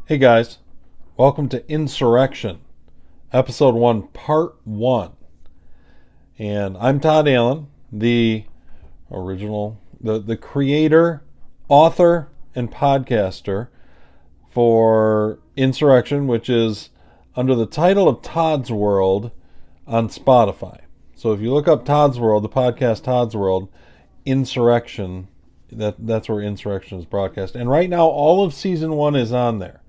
Hey guys, welcome to Insurrection, Episode 1, Part 1. And I'm Todd Allen, the creator, author, and podcaster for Insurrection, which is under the title of Todd's World on Spotify. So if you look up Todd's World, the podcast Todd's World, Insurrection, that's where Insurrection is broadcast. And right now, all of Season 1 is on there.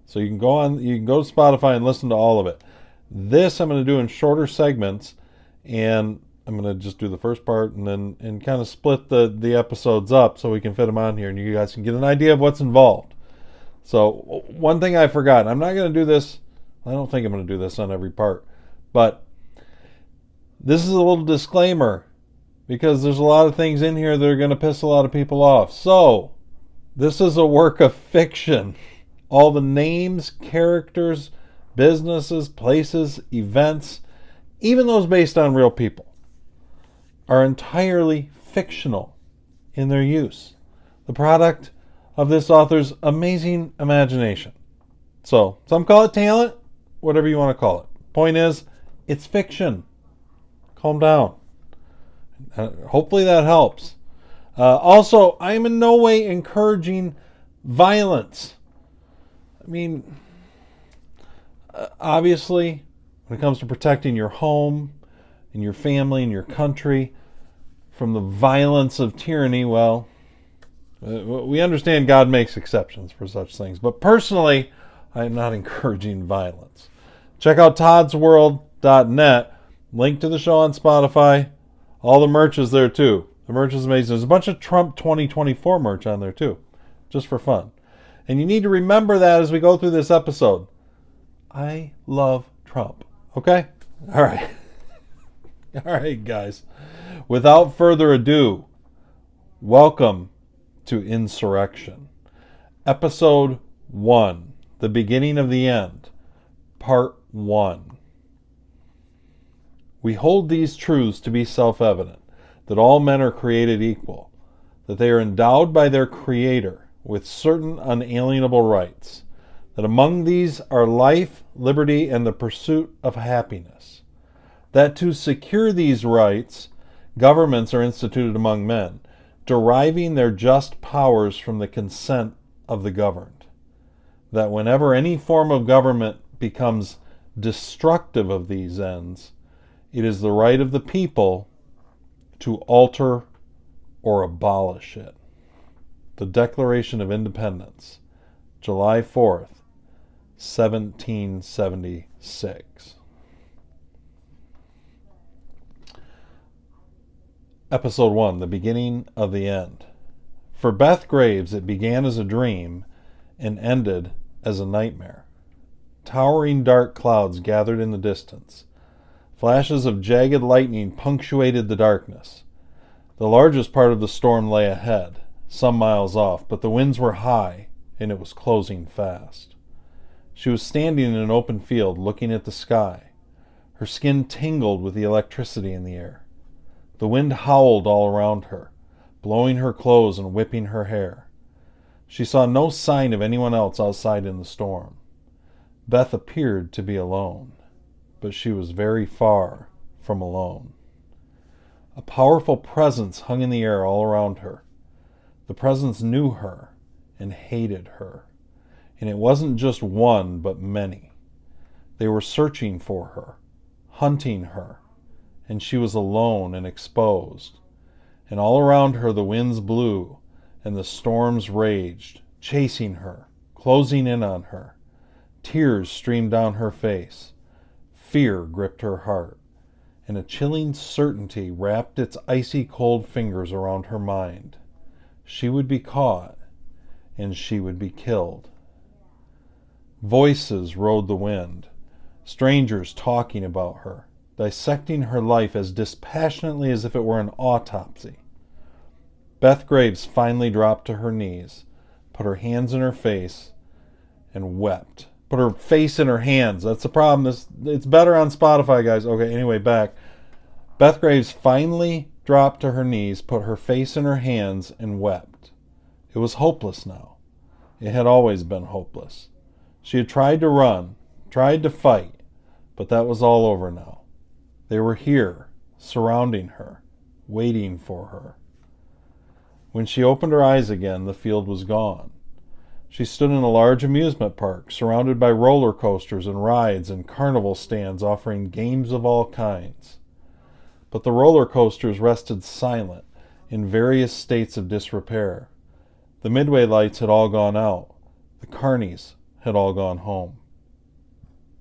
So you can go to Spotify and listen to all of it. This I'm going to do in shorter segments, and I'm going to just do the first part and kind of split the episodes up so we can fit them on here and you guys can get an idea of what's involved. So one thing I forgot, I'm not going to do this, I don't think I'm going to do this on every part, but this is a little disclaimer because there's a lot of things in here that are going to piss a lot of people off. So this is a work of fiction. All the names, characters, businesses, places, events, even those based on real people, are entirely fictional in their use. The product of this author's amazing imagination. So, some call it talent, whatever you want to call it. Point is, it's fiction. Calm down. Hopefully that helps. Also, I'm in no way encouraging violence. I mean, obviously, when it comes to protecting your home and your family and your country from the violence of tyranny, well, we understand God makes exceptions for such things. But personally, I am not encouraging violence. Check out toddsworld.net. Link to the show on Spotify. All the merch is there, too. The merch is amazing. There's a bunch of Trump 2024 merch on there, too, just for fun. And you need to remember that as we go through this episode. I love Trump. Okay? All right. All right, guys. Without further ado, welcome to Insurrection. Episode 1. The Beginning of the End. Part 1. We hold these truths to be self-evident, that all men are created equal, that they are endowed by their Creator with certain unalienable rights, that among these are life, liberty, and the pursuit of happiness, that to secure these rights, governments are instituted among men, deriving their just powers from the consent of the governed, that whenever any form of government becomes destructive of these ends, it is the right of the people to alter or abolish it. The Declaration of Independence, July 4th, 1776. Episode 1, The Beginning of the End. For Beth Graves, it began as a dream and ended as a nightmare. Towering dark clouds gathered in the distance. Flashes of jagged lightning punctuated the darkness. The largest part of the storm lay ahead, some miles off, but the winds were high, and it was closing fast. She was standing in an open field, looking at the sky. Her skin tingled with the electricity in the air. The wind howled all around her, blowing her clothes and whipping her hair. She saw no sign of anyone else outside in the storm. Beth appeared to be alone, but she was very far from alone. A powerful presence hung in the air all around her. The presence knew her and hated her. And it wasn't just one, but many. They were searching for her, hunting her, and she was alone and exposed. And all around her the winds blew, and the storms raged, chasing her, closing in on her. Tears streamed down her face. Fear gripped her heart, and a chilling certainty wrapped its icy cold fingers around her mind. She would be caught, and she would be killed. Voices rode the wind, strangers talking about her, dissecting her life as dispassionately as if it were an autopsy. Beth Graves finally dropped to her knees, put her hands in her face, and wept. Put her face in her hands. That's the problem. It's better on Spotify, guys. Okay, anyway, back. Beth Graves finally dropped to her knees, put her face in her hands, and wept. It was hopeless now. It had always been hopeless. She had tried to run, tried to fight, but that was all over now. They were here, surrounding her, waiting for her. When she opened her eyes again, the field was gone. She stood in a large amusement park, surrounded by roller coasters and rides and carnival stands offering games of all kinds. But the roller coasters rested silent, in various states of disrepair. The midway lights had all gone out. The carnies had all gone home.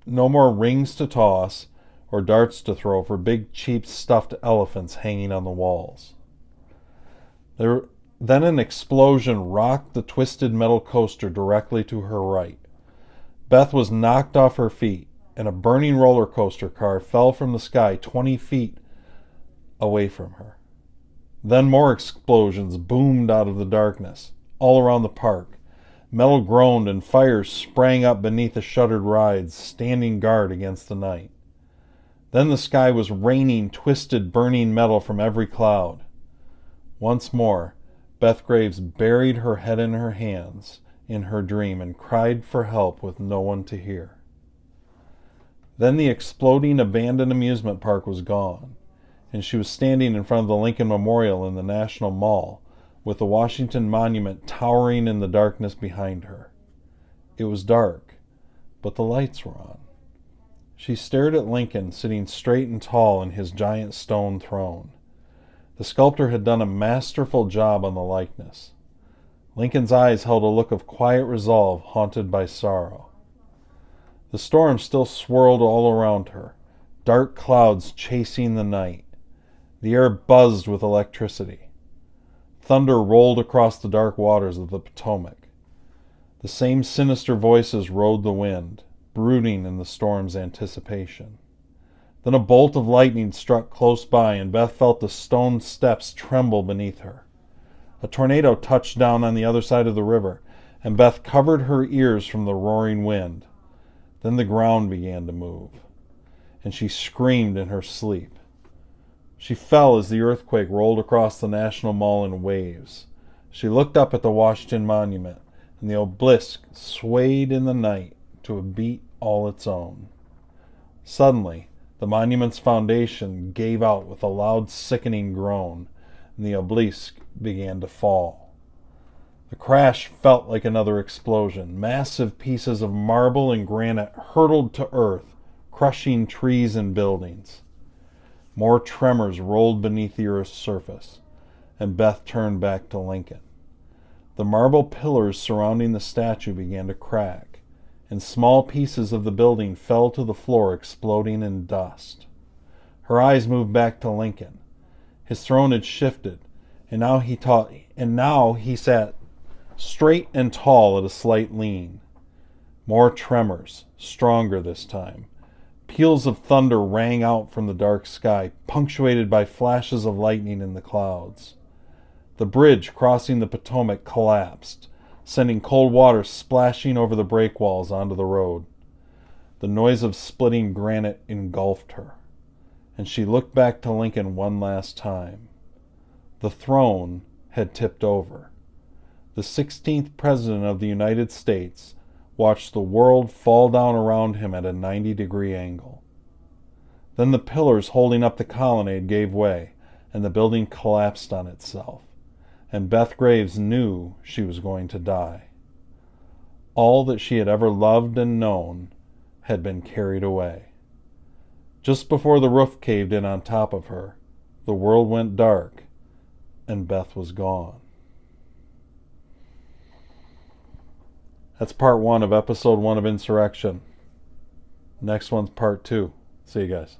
No more rings to toss or darts to throw for big, cheap, stuffed elephants hanging on the walls. Then an explosion rocked the twisted metal coaster directly to her right. Beth was knocked off her feet, and a burning roller coaster car fell from the sky 20 feet away from her. Then more explosions boomed out of the darkness, all around the park. Metal groaned and fires sprang up beneath the shuttered rides, standing guard against the night. Then the sky was raining twisted, burning metal from every cloud. Once more, Beth Graves buried her head in her hands in her dream and cried for help with no one to hear. Then the exploding abandoned amusement park was gone, and she was standing in front of the Lincoln Memorial in the National Mall, with the Washington Monument towering in the darkness behind her. It was dark, but the lights were on. She stared at Lincoln sitting straight and tall in his giant stone throne. The sculptor had done a masterful job on the likeness. Lincoln's eyes held a look of quiet resolve haunted by sorrow. The storm still swirled all around her, dark clouds chasing the night. The air buzzed with electricity. Thunder rolled across the dark waters of the Potomac. The same sinister voices rode the wind, brooding in the storm's anticipation. Then a bolt of lightning struck close by, and Beth felt the stone steps tremble beneath her. A tornado touched down on the other side of the river, and Beth covered her ears from the roaring wind. Then the ground began to move, and she screamed in her sleep. She fell as the earthquake rolled across the National Mall in waves. She looked up at the Washington Monument, and the obelisk swayed in the night to a beat all its own. Suddenly, the monument's foundation gave out with a loud, sickening groan, and the obelisk began to fall. The crash felt like another explosion. Massive pieces of marble and granite hurtled to earth, crushing trees and buildings. More tremors rolled beneath the earth's surface, and Beth turned back to Lincoln. The marble pillars surrounding the statue began to crack, and small pieces of the building fell to the floor, exploding in dust. Her eyes moved back to Lincoln. His throne had shifted, and now he sat straight and tall at a slight lean. More tremors, stronger this time. Peals of thunder rang out from the dark sky, punctuated by flashes of lightning in the clouds. The bridge crossing the Potomac collapsed, sending cold water splashing over the breakwalls onto the road. The noise of splitting granite engulfed her, and she looked back to Lincoln one last time. The throne had tipped over. The 16th President of the United States watched the world fall down around him at a 90-degree angle. Then the pillars holding up the colonnade gave way, and the building collapsed on itself, and Beth Graves knew she was going to die. All that she had ever loved and known had been carried away. Just before the roof caved in on top of her, the world went dark, and Beth was gone. That's part 1 of episode 1 of Insurrection. Next one's part 2. See you guys.